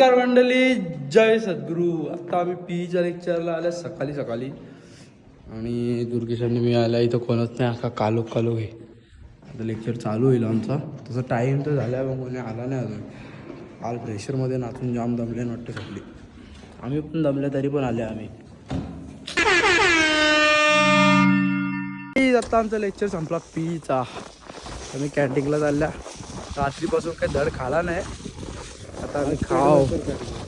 नमस्कार मंडळी, जय सद्गुरू. आता आम्ही पीच्या लेक्चरला आल्या सकाळी सकाळी आणि दुर्गेशांनी मी आल्या इथं कोणच नाही, असा कालो आहे. आता लेक्चर चालू होईल आमचा. तसं टाईम तर झाला पण कोणी आला नाही अजून. काल प्रेशरमध्ये नाचून जाम दमले वाटतं सगळी. आम्ही पण दमले तरी पण आले आम्ही. आता आमचा लेक्चर संपला पीचा. आम्ही कॅन्टीनला चालल्या. रात्रीपासून काही धड खाला नाही. आता आम्ही खाव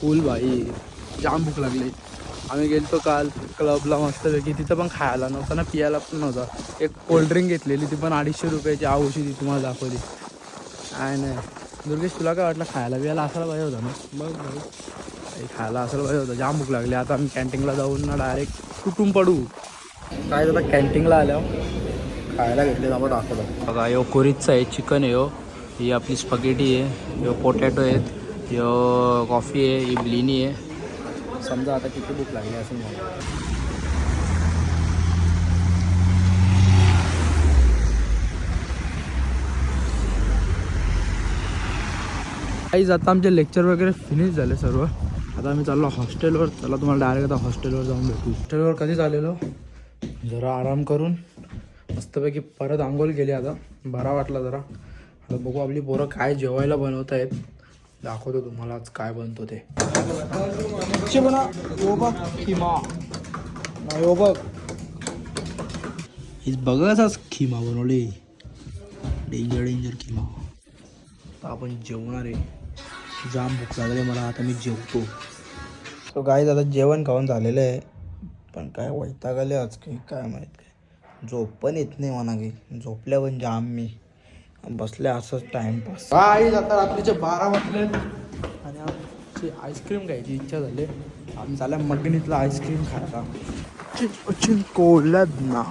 फुल भाई, जाम भूक लागली. आम्ही गेलतो काल क्लबला मस्तपैकी, तिथं पण खायला नव्हता ना, पियाला पण नव्हता. एक कोल्ड्रिंक घेतलेली, ती पण 250 रुपयाची. आवशी ती तुम्हाला दाखवली. काय नाही दुर्गेश, तुला काय वाटलं? खायला बियाला असायला पाहिजे होता ना. मग भाई खायला असायला पाहिजे होता. जाम भूक लागली. आता आम्ही कॅन्टीनला जाऊन ना डायरेक्ट कुटुंब पडू. काय आता कॅन्टीनला आल्यावर खायला घेतले आपण दाखवलं बघा. यो कोरितचा आहे, चिकन आहे. ही आपली स्पगेटी आहे, यो पोटॅटो आहेत, यो कॉफी आहे, ही ब्लिनी आहे. समजा आता किती भूक लागली असं मला. काहीच आता आमचे लेक्चर वगैरे फिनिश झाले सर्व. आता आम्ही चाललो हॉस्टेलवर. चला तुम्हाला डायरेक्ट आता हॉस्टेलवर जाऊन भेटू. हॉस्टेलवर कधी चाललेलो, जरा आराम करून मस्तपैकी परत आंघोळ केली. आता बरा वाटला जरा. आता बघू आपली पोरं काय जेवायला बनवत आहेत. दाखवतो तुम्हाला आज काय बनतो ते. बघाच खिमा बनवले. डेंजर खिमा. आता आपण जेवणार आहे. जाम भूक लागले मला. आता मी जेवतो. तो गाईज आता जेवण खाऊन झालेलं आहे, पण काय वैताग आले आज काही काय माहीत. काय झोप पण येत नाही म्हणा. काही झोपल्या पण जाम मी बसले असंच टाइमपास. गाईज आता रात्रीचे 12 वाजले आणि आमची आईस्क्रीम खायची इच्छा झाली. आम्ही झाल्या मगनीतला आईस्क्रीम खायला. कोल्हात ना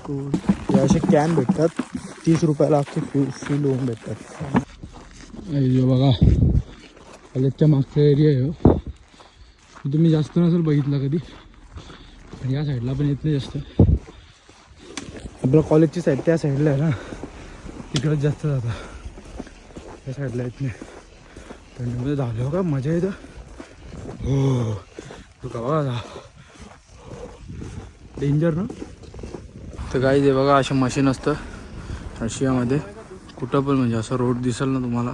कोल हे असे कॅन भेटतात 30 रुपयाला. अख्खे फुल होऊन भेटतात. बघा कॉलेजच्या मागचा एरिया आहे. तुम्ही जास्त नसेल बघितला कधी. आणि या साईडला पण येत नाही जास्त. आपल्या कॉलेजची साईड त्या साईडला आहे ना, तिकडंच जास्त जातं. त्या साईडला येत नाही. थंडीमध्ये झालं का मजा येतं. हो तू का बघा डेंजर ना. तर काही ते बघा असे मशीन असतं रशियामध्ये. कुठं पण म्हणजे असं रोड दिसेल ना तुम्हाला,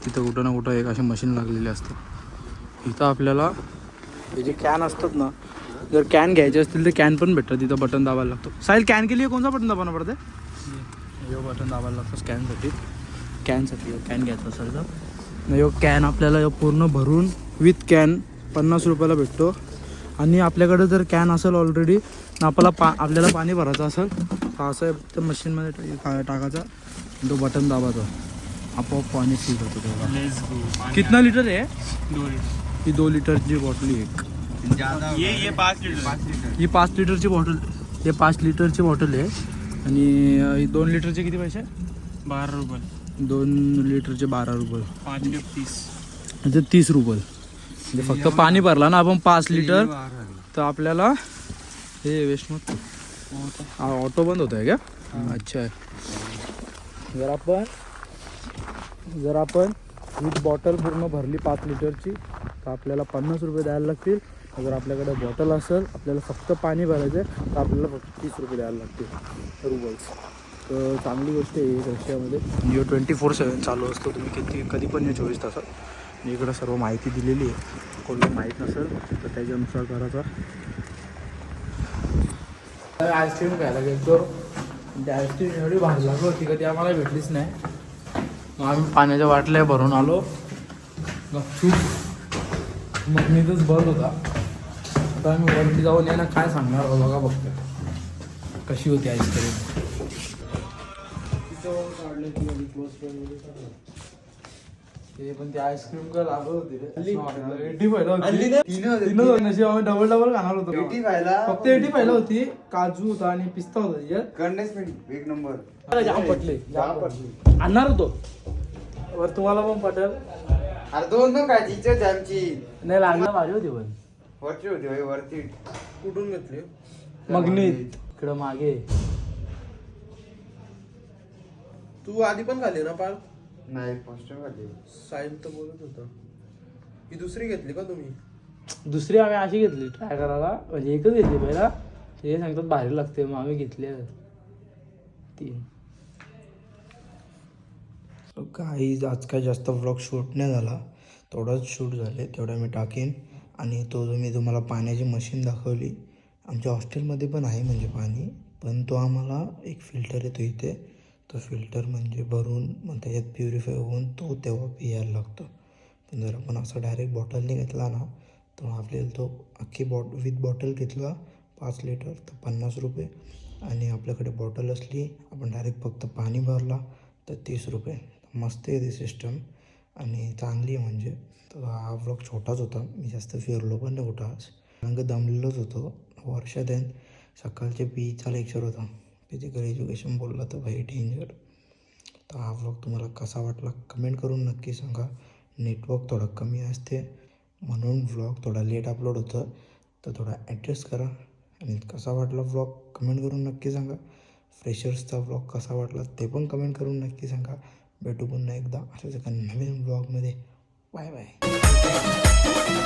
तिथं कुठं ना कुठं एक असे मशीन लागलेले असतं. इथं आपल्याला हे जे कॅन असतात ना, जर कॅन घ्यायचे असतील तर कॅन पण भेटतात. तिथं बटन दाबायला लागतो. साहिल कॅन के लिए कोणता बटन दाबाना पडते? यो बटन दाबायला लागतं कॅनसाठी. कॅन घ्यायचा असेल तर यो कॅन आपल्याला पूर्ण भरून विथ कॅन 50 रुपयाला भेटतो. आणि आपल्याकडे जर कॅन असेल ऑलरेडी आपल्याला पाणी भरायचं असेल तर असं तर मशीनमध्ये टाकायचा, तो बटन दाबाचा, आपोआप पाणी सील होतं तेव्हा. कितना लिटर आहे? 2 लिटर. ही 2 लिटरची बॉटल एक. ये 5 लीटर. ही 5 लिटरची बॉटल. हे 5 लिटरची बॉटल आहे. आणि 2 लिटरचे किती पैसे? 12 रुपये. 2 लिटरचे 12 रुपये. 5 के 30. म्हणजे 30 रुपये. म्हणजे फक्त पाणी भरला ना आपण 5 लिटर तर आपल्याला हे वेस्ट मत ऑटो बंद होत आहे का? अच्छा. जर आपण विथ बॉटल पूर्ण भरली 5 लिटरची तर आपल्याला 50 रुपये द्यायला लागतील. जर आपल्याकडे बॉटल असेल, आपल्याला फक्त पाणी भरायचं आहे, तर आपल्याला फक्त 30 रुपये द्यायला लागतील रुबल्स. तर चांगली गोष्ट आहे रशियामध्ये. जिओ 24/7 चालू असतो. तुम्ही कधी पण 24 तासात. इकडं सर्व माहिती दिलेली आहे. कोणाला माहीत नसेल तर त्याच्यानुसार करायचा. आईस्क्रीम खायला गेलो. त्या आईस्क्रीम एवढी भारी लागली होती कधी आम्हाला भेटलीच नाही. मग आम्ही पाण्याच्या बाटल्या भरून आलो गपचूप. मग मी तच बंद होता. आता आम्ही वरती जाऊन ना काय सांगणार बघा बघतो कशी होती आईस्क्रीम. ते पण ती आईस्क्रीम का लागत होती रे. 85 आम्ही डबल खाणार होतो. 85 होती. काजू होता आणि पिस्ता होता त्याच्यात. एक नंबर. जाम पटले. आणणार होतो वर तुम्हाला पण पटेल. अरे 2 काय टीचर आमची नाही लागणार. भारी होती पण वरची होती. वरती कुठून घेतली? मगनीत इकडं मागे. तू आधी पण खाली ना पाळ? नाही फर्स्ट टाइम खाल्ली. साहिल तर बोलत होता. ही दुसरी घेतली का तुम्ही? दुसरी आम्ही अशी घेतली ट्राय करायला, म्हणजे एकच घेतली पहिला. ते सांगतात भारी लागते, मग आम्ही घेतली 3. काही आज काय जास्त व्लॉग शूट नाही झाला, थोडाच शूट झाले, तेवढा मी टाकेन. आणि तो जो मी तुम्हाला पाण्याची मशीन दाखवली, आमच्या हॉस्टेलमध्ये पण आहे म्हणजे पाणी, पण तो आम्हाला एक फिल्टर येतो इथे. तो फिल्टर म्हणजे भरून मग त्याच्यात प्युरिफाय होऊन तो तेव्हा प्यायला लागतो. पण जर आपण असं डायरेक्ट बॉटलने घेतला ना, तर आपल्याला तो अख्खी विथ बॉटल घेतला 5 लिटर तर 50 रुपये. आणि आपल्याकडे बॉटल असली, आपण डायरेक्ट फक्त पाणी भरला तर 30 रुपये. मस्त आहे ती सिस्टम आणि चांगली आहे म्हणजे. तर हा व्लॉग छोटाच होता, मी जास्त फिरलो पण नाही कुठं आज, कारण दमलेलोच होतो. वर्षात सकाळचे पीचा लेक्चर होता, फिजिकल एज्युकेशन बोलला तर भाई डेंजर. तर हा व्लॉग तुम्हाला कसा वाटला कमेंट करून नक्की सांगा. नेटवर्क थोडं कमी असते म्हणून व्लॉग थोडा लेट अपलोड होतं, तर थोडा ॲडजस्ट करा. आणि कसा वाटला व्लॉग कमेंट करून नक्की सांगा. फ्रेशर्सचा व्लॉग कसा वाटला ते पण कमेंट करून नक्की सांगा. भेटू पुन्हा एकदा अशाच एका नवीन व्लॉगमध्ये. Bye bye.